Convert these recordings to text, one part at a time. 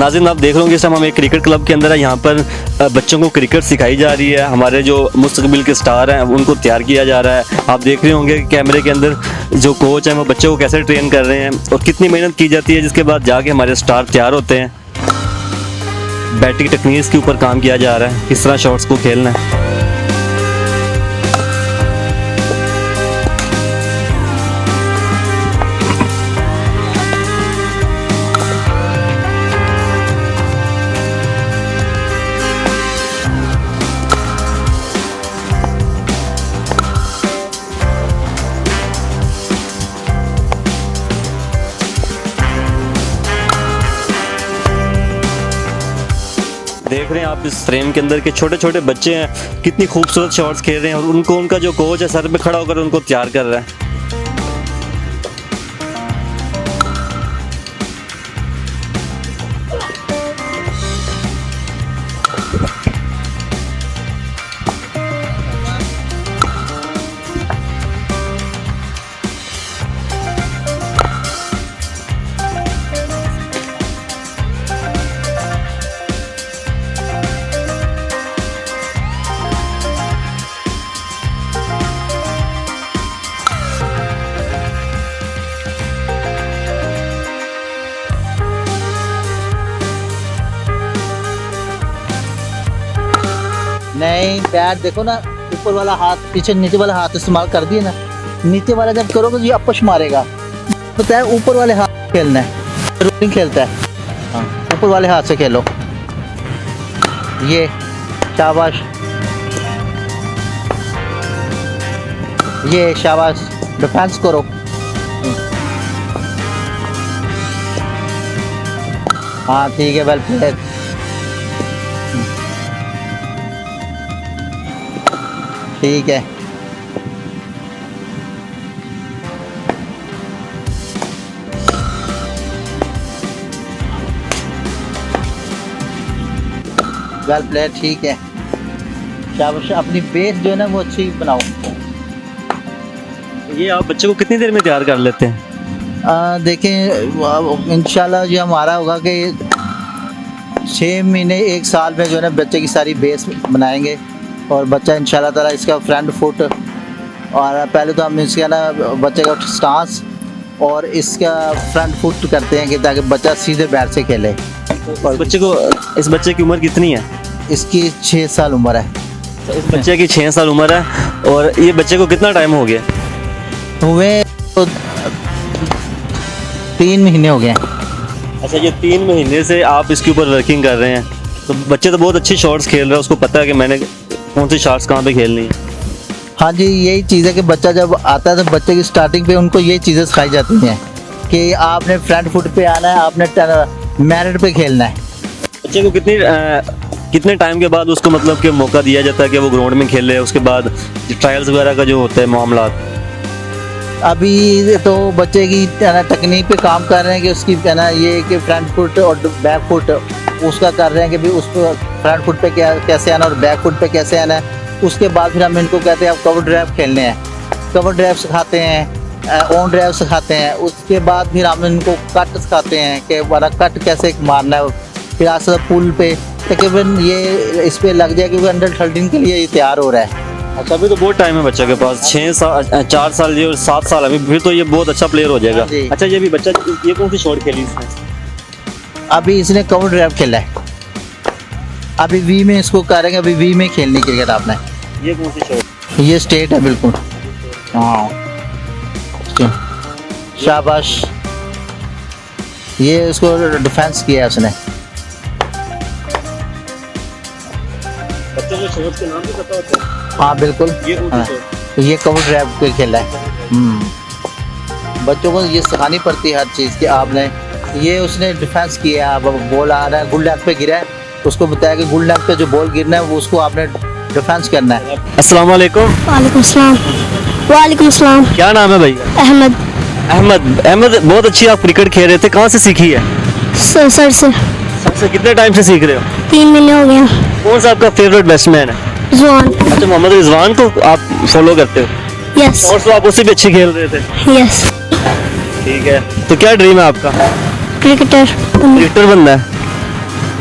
नाज़रीन आप देख रहे होंगे इस टाइम हम एक क्रिकेट क्लब के अंदर है। यहाँ पर बच्चों को क्रिकेट सिखाई जा रही है। हमारे जो मुस्तकबिल के स्टार हैं उनको तैयार किया जा रहा है। आप देख रहे होंगे कैमरे के अंदर जो कोच हैं वो बच्चों को कैसे ट्रेन कर रहे हैं और कितनी मेहनत की जाती है, जिसके बाद जाके हमारे स्टार तैयार होते हैं। बैटिंग टेक्निक्स के ऊपर काम किया जा रहा है, किस तरह शॉट्स को खेलना है। देख रहे हैं आप इस फ्रेम के अंदर के छोटे छोटे बच्चे हैं कितनी खूबसूरत शॉट्स खेल रहे हैं और उनको उनका जो कोच है सर पे खड़ा होकर उनको तैयार कर रहा है। नहीं बैट देखो ना, ऊपर वाला हाथ पीछे नीचे वाला हाथ इस्तेमाल कर दिए ना। नीचे वाला जब करोगे तो ये अपश मारेगा। पता है ऊपर वाले हाथ खेलना है, रोलिंग खेलता है। हाँ ऊपर वाले हाथ से खेलो। ये शाबाश, ये शाबाश, डिफेंस करो। हाँ ठीक है, वेल प्लेड। ठीक है, वेल प्लेड। ठीक है, शाबाश। अपनी बेस जो है ना वो अच्छी बनाओ। ये आप बच्चे को कितनी देर में तैयार कर लेते हैं? देखें इंशाल्लाह जो हमारा होगा कि 6 महीने 1 साल में जो है ना बच्चे की सारी बेस बनाएंगे और बच्चा इंशाल्लाह ताला इसका फ्रंट फुट, और पहले तो हम इसका ना बच्चे का स्टांस और इसका फ्रंट फुट करते हैं कि ताकि बच्चा सीधे बैट से खेले। और इस बच्चे की उम्र कितनी है? इसकी 6 साल उम्र है। तो इस बच्चे की 6 साल उम्र है और ये बच्चे को कितना टाइम हो गया? हुए तो 3 महीने हो गए। अच्छा, ये 3 महीने से आप इसके ऊपर वर्किंग कर रहे हैं। तो बच्चे तो बहुत अच्छी शॉट्स खेल रहा है, उसको पता है कि मैंने कौन सी शॉट्स कहाँ पे खेलनी है। हाँ जी, यही चीज़ है कि बच्चा जब आता है तो बच्चे की स्टार्टिंग पे उनको ये चीज़ें सिखाई जाती हैं कि आपने फ्रंट फुट पे आना है, आपने मैरिट पे खेलना है। बच्चे को कितने टाइम के बाद उसको मतलब कि मौका दिया जाता है कि वो ग्राउंड में खेले, उसके बाद ट्रायल्स वगैरह का जो होता है मामला? अभी तो बच्चे की तकनीक पे काम कर रहे हैं कि उसकी है ना ये कि फ्रंट फुट और बैक फुट उसका कर रहे हैं कि भी उसको फ्रंट फुट पे कैसे आना और बैक फुट पे कैसे आना है। उसके बाद फिर हम इनको कहते हैं आप कवर ड्राइव खेलने हैं, कवर ड्राइव सिखाते हैं, ऑन ड्राइव सिखाते हैं। उसके बाद फिर हम इनको कट सिखाते हैं कि वाला कट कैसे मारना है। फिर आस्ते पुल पे तकरीबन ये इस पर लग जाए क्योंकि अंडर 13 के लिए ये तैयार हो रहा है। अच्छा, अभी तो बहुत टाइम है बच्चे के पास, 4 साल ये और 7 साल अभी, फिर तो ये बहुत अच्छा प्लेयर हो जाएगा। अच्छा, ये भी बच्चा ये कौन सी शॉट खेली इसने? अभी इसने कवर ड्राइव खेला है। अभी वी में इसको करेंगे, अभी वी में खेलनी क्रिकेट आपने। ये कौन सी शॉट? ये स्टेट है बिल्कुल। हाँ शाबाश, ये उसको डिफेंस किया है उसने। बच्चे को शॉट्स के नाम भी पता होता है? हाँ बिल्कुल। ये कवर ड्राइव पे खेला है। बच्चों को ये सिखानी पड़ती है हर चीज़ की। आपने ये उसने डिफेंस किया, अब बॉल आ रहा है, गुल लेग पे गिरा है, उसको बताया कि गुल लेग पे जो बॉल गिरना है वो उसको आपने डिफेंस करना है। अस्सलाम वालेकुम। वालेकुम सलाम। वालेकुम सलाम। क्या नाम है भाई? अहमद। अहमद, बहुत अच्छी आप क्रिकेट खेल रहे थे, कहाँ से सीखी है? सर से। सर से कितने टाइम से सीख रहे हो? 3 महीने हो गए। कौन सा आपका फेवरेट बैट्समैन है? रिजवान। अच्छा, मोहम्मद रिजवान को आप फॉलो करते हो? यस। और तो आप उससे भी अच्छी खेल रहे थे? यस। ठीक है, तो क्या ड्रीम है आपका? क्रिकेटर क्रिकेटर बनना है।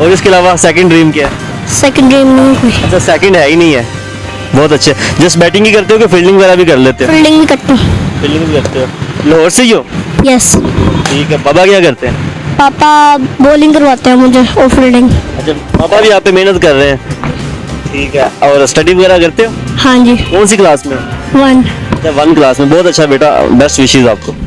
और इसके अलावा सेकंड ड्रीम क्या है? सेकंड ड्रीम नहीं कोई। अच्छा सेकंड है ही नहीं है, बहुत अच्छे। जस्ट बैटिंग ही करते हो कि फील्डिंग वगैरह भी कर लेते हो? फील्डिंग भी करता हूँ। फील्डिंग भी करते हो। लाहौर से ही हो? यस। ठीक है। पापा क्या करते हैं? पापा बॉलिंग करवाते हैं मुझे और फील्डिंग। अच्छा पापा भी यहाँ पे मेहनत कर रहे हैं। ठीक है। और स्टडी वगैरह करते हो? हाँ जी। कौन सी क्लास में? 1। अच्छा 1 क्लास में, बहुत अच्छा बेटा, बेस्ट विशेस आपको।